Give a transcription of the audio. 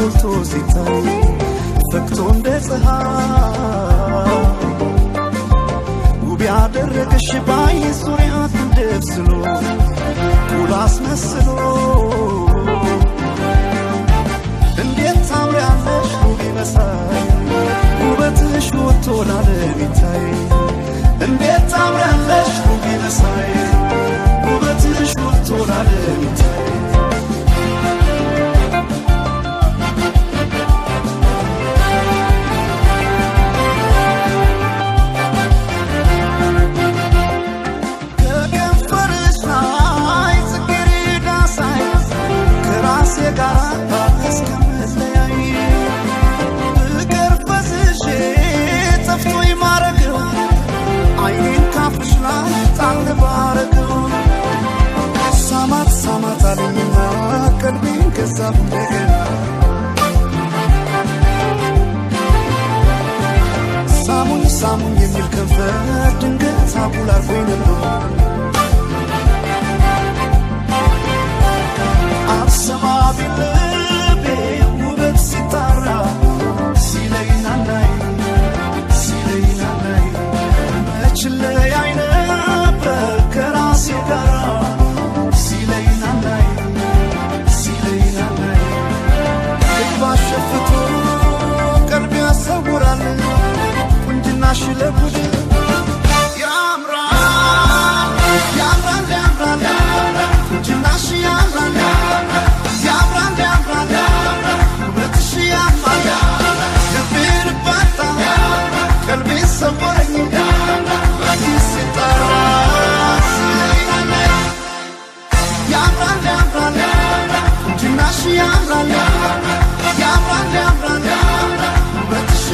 ጎልቶ ሲታይ ፈክቶ እንደ ፀሐይ ውብ ያደረገሽ ባይን ዙሪያ ተደብስሎ ኩል አስመስሎ እንዴት ታምሪያለሽ ውብ መሳይ ውበትሽ ወጥቶ ለዓለም ይታይ እንዴት ታምሪያለሽ ውብ መሳይ ውበትሽ ወጥቶ ለዓለም ይታይ ሳሙኝ የሚል ከንፈር ድንገት አጉል አርጎኝ ነበር አልሰማ ቢልቤ ውበት ሲጣራ ሲለይናናይ መች ለያይ ነበር ከራሴ ጋራ ሲለይናናይ ልብ አሸፍቶ ቀልብ ያሰውራል ቁንጅናሽ ለጉድ ያምራል ቁንጅናሽ ያምራል ውበትሽ ያምራል ልቤን ባታ ቀልቤን ሰወረኝ ሲጠራ ያምራል ቁንጅናሽ ያምራል ውበትሽ